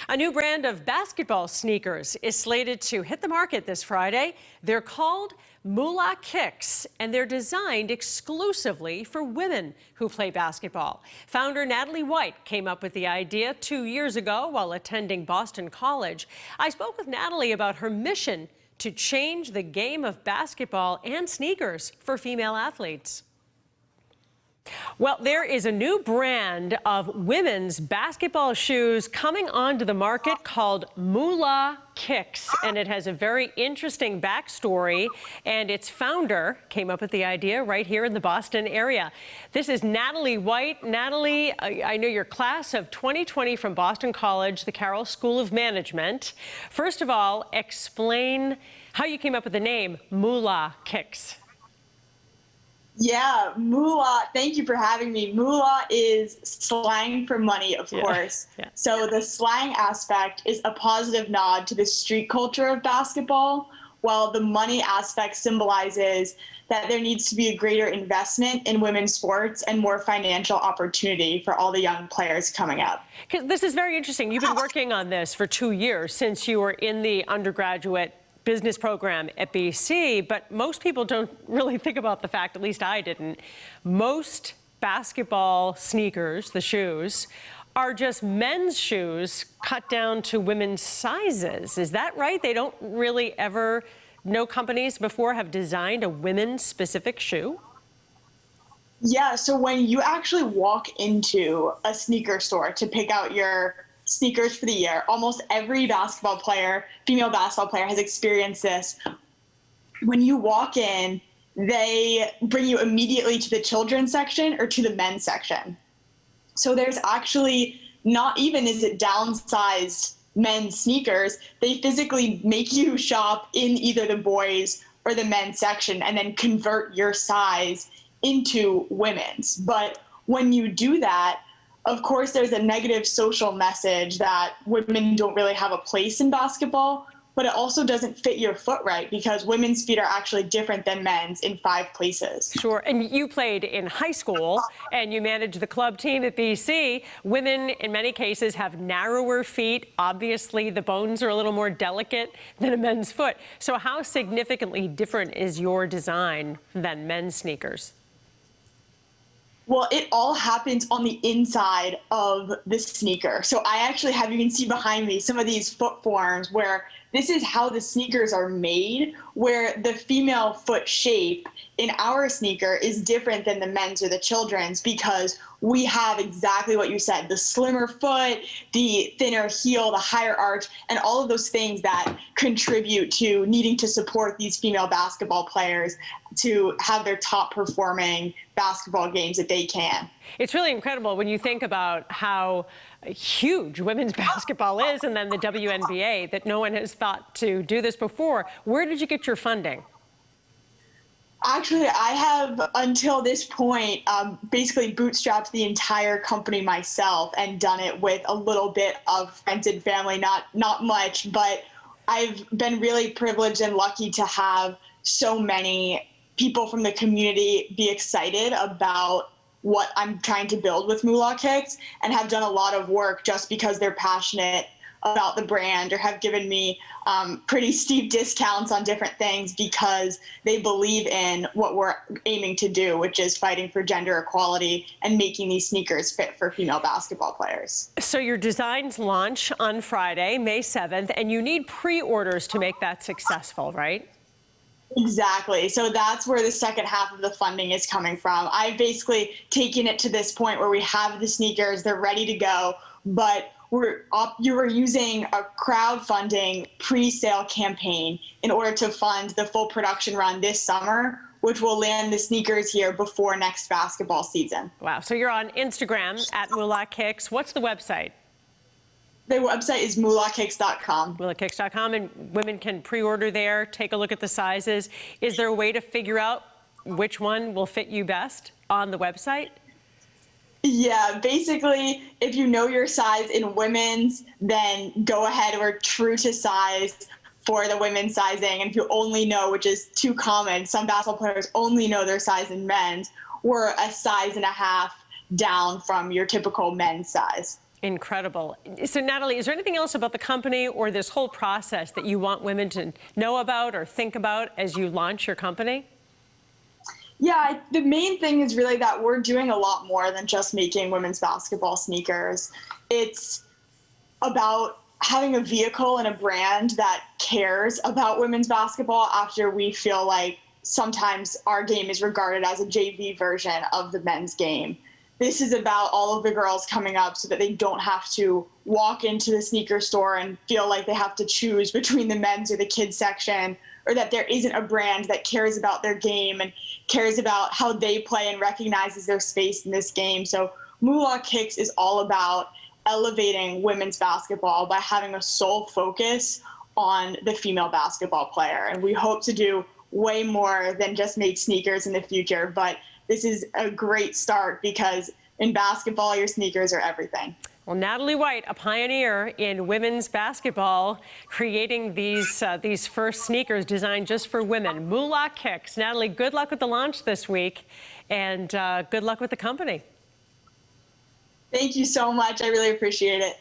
A new brand of basketball sneakers is slated to hit the market this Friday. They're called Moolah Kicks, and they're designed exclusively for women who play basketball. Founder Natalie White came up with the idea 2 years ago while attending Boston College. I spoke with Natalie about her mission to change the game of basketball and sneakers for female athletes. Well, there is a new brand of women's basketball shoes coming onto the market called Moolah Kicks, and it has a very interesting backstory, and its founder came up with the idea right here in the Boston area. This is Natalie White. Natalie, I know your class of 2020 from Boston College, the Carroll School of Management. First of all, explain how you came up with the name Moolah Kicks. Yeah, moolah, thank you for having me. Moolah is slang for money, of course. Yeah. So the slang aspect is a positive nod to the street culture of basketball, while the money aspect symbolizes that there needs to be a greater investment in women's sports and more financial opportunity for all the young players coming up. This is very interesting. You've been working on this for 2 years since you were in the undergraduate business program at BC, but most people don't really think about the fact, at least I didn't, most basketball sneakers, the shoes, are just men's shoes cut down to women's sizes. Is that right? They don't really ever, no companies before have designed a women's specific shoe? Yeah, so when you actually walk into a sneaker store to pick out your sneakers for the year, almost every basketball player, female basketball player, has experienced this. When you walk in, they bring you immediately to the children's section or to the men's section. So there's actually not even is it downsized men's sneakers, they physically make you shop in either the boys or the men's section and then convert your size into women's. But when you do that, of course, there's a negative social message that women don't really have a place in basketball, but it also doesn't fit your foot right because women's feet are actually different than men's in 5 places. Sure. And you played in high school and you managed the club team at BC. Women, in many cases, have narrower feet. Obviously, the bones are a little more delicate than a men's foot. So how significantly different is your design than men's sneakers? Well, it all happens on the inside of the sneaker. So I actually have, you can see behind me, some of these foot forms where this is how the sneakers are made, where the female foot shape in our sneaker is different than the men's or the children's because we have exactly what you said, the slimmer foot, the thinner heel, the higher arch, and all of those things that contribute to needing to support these female basketball players to have their top performing basketball games that they can. It's really incredible when you think about how huge women's basketball is and then the WNBA, that no one has thought to do this before. Where did you get your funding? Actually, I have, until this point, basically bootstrapped the entire company myself and done it with a little bit of friends and family, not much, but I've been really privileged and lucky to have so many people from the community be excited about what I'm trying to build with Moolah Kicks and have done a lot of work just because they're passionate about the brand or have given me pretty steep discounts on different things because they believe in what we're aiming to do, which is fighting for gender equality and making these sneakers fit for female basketball players. So your designs launch on Friday, May 7th, and you need pre-orders to make that successful, right? Exactly. So that's where the second half of the funding is coming from. I've basically taken it to this point where we have the sneakers, they're ready to go, but you were using a crowdfunding pre-sale campaign in order to fund the full production run this summer, which will land the sneakers here before next basketball season. Wow. So you're on Instagram at Moolah Kicks. What's the website? The website is moolahkicks.com. Moolahkicks.com, and women can pre-order there, take a look at the sizes. Is there a way to figure out which one will fit you best on the website? Yeah, basically, if you know your size in women's, then go ahead. We're true to size for the women's sizing. And if you only know, which is too common, some basketball players only know their size in men's, we're a size and a half down from your typical men's size. Incredible. So, Natalie, is there anything else about the company or this whole process that you want women to know about or think about as you launch your company? Yeah, the main thing is really that we're doing a lot more than just making women's basketball sneakers. It's about having a vehicle and a brand that cares about women's basketball after we feel like sometimes our game is regarded as a JV version of the men's game. This is about all of the girls coming up so that they don't have to walk into the sneaker store and feel like they have to choose between the men's or the kids section, or that there isn't a brand that cares about their game and cares about how they play and recognizes their space in this game. So Moolah Kicks is all about elevating women's basketball by having a sole focus on the female basketball player. And we hope to do way more than just make sneakers in the future, but this is a great start because in basketball, your sneakers are everything. Well, Natalie White, a pioneer in women's basketball, creating these first sneakers designed just for women. Moolah Kicks. Natalie, good luck with the launch this week, and good luck with the company. Thank you so much. I really appreciate it.